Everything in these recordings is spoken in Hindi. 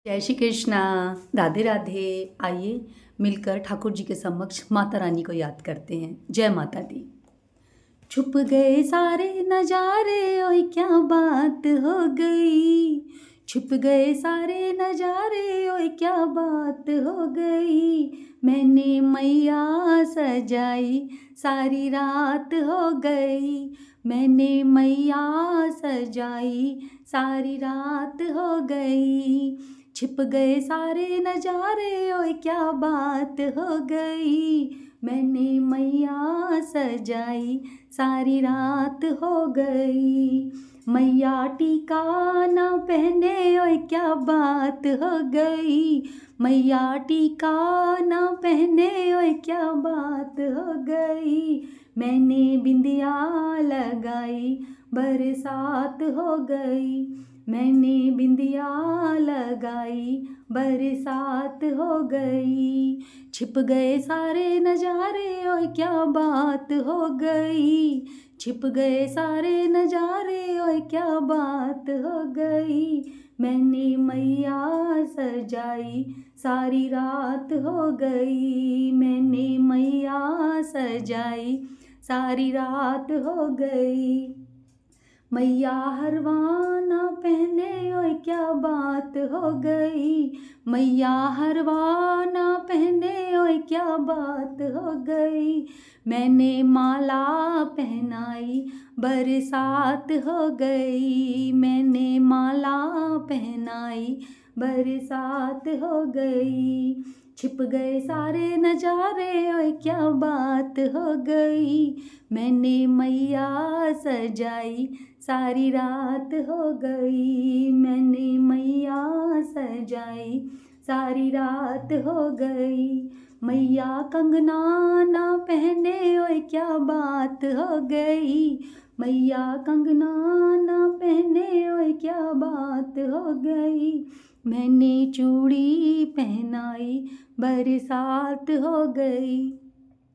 जय श्री कृष्णा। राधे राधे। आइए मिलकर ठाकुर जी के समक्ष माता रानी को याद करते हैं। जय माता दी। छुप गए सारे नजारे, ओए क्या बात हो गई। छुप गए सारे नजारे, ओए क्या बात हो गई। मैंने मैया सजाई, सारी रात हो गई। मैंने मैया सजाई, सारी रात हो गई। छिप गए सारे नजारे, ओए क्या बात हो गई। मैंने मैया सजाई, सारी रात हो गई। मैया टीका ना पहने, ओए क्या बात हो गई। मैया टीका ना पहने, ओए क्या बात हो गई। मैंने बिंदिया लगाई, बरसात हो गई। मैंने बिंदिया लगाई, बरसात हो गई। छिप गए सारे नजारे, ओए क्या बात हो गई। छिप गए सारे नजारे, ओए क्या बात हो गई। मैंने मैया सजाई, सारी रात हो गई। मैंने मैया सजाई, सारी रात हो गई। मैया हरवाना पहने, ओए क्या बात हो गई। मैया हरवाना पहने, ओए क्या बात हो गई। मैंने माला पहनाई, बरसात हो गई। मैंने माला पहनाई, बरसात हो गई। छिप गए सारे नजारे, ओए क्या बात हो गई। मैंने मैया सजाई, सारी रात हो गई। मैंने मैया सजाई, सारी रात हो गई। मैया कंगना ना पहने, ओए क्या बात हो गई। मैया कंगना ना पहने, ओए क्या बात हो गई। मैंने चूड़ी पहनाई, बरसात हो गई।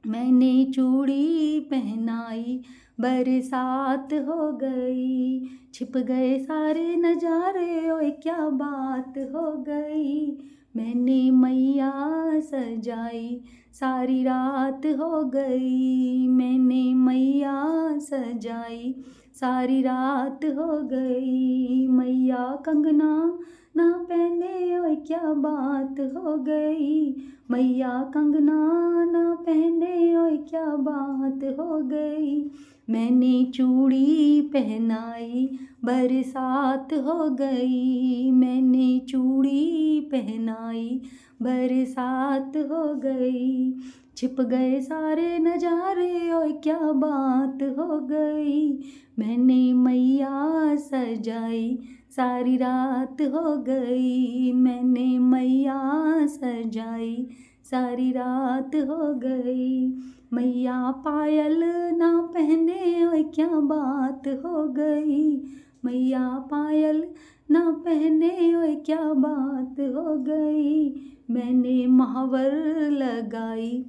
मैंने चूड़ी पहनाई, बरसात हो गई। छिप गए सारे नजारे, ओए क्या बात हो गई। मैंने मैया सजाई, सारी रात हो गई। मैंने मैया सजाई, सारी रात हो गई। मैया कंगना ना पहने, ओए क्या बात हो गई। मैया कंगना ना पहने, ओए क्या बात हो गई। मैंने चूड़ी पहनाई, बरसात हो गई। मैंने चूड़ी पहनाई, बरसात हो गई। छिप गए सारे नजारे, ओए क्या बात हो गई। मैंने मैया सजाई, सारी रात हो गई। मैंने मैया सजाई, सारी रात हो गई। मैया पायल ना पहने, ओए क्या बात हो गई। मैया पायल ना पहने, ओए क्या बात हो गई। मैंने महावर लगाई,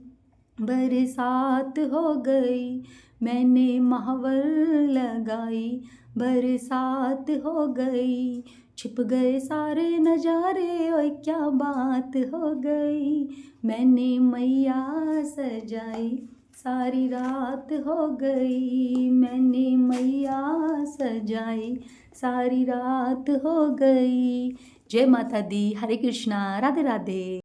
बरसात हो गई। मैंने महावर लगाई, बरसात हो गई। छिप गए सारे नजारे, ओए क्या बात हो गई। मैंने मैया सजाई, सारी रात हो गई। मैंने मैया सजाई, सारी रात हो गई। जय माता दी। हरे कृष्णा। राधे राधे।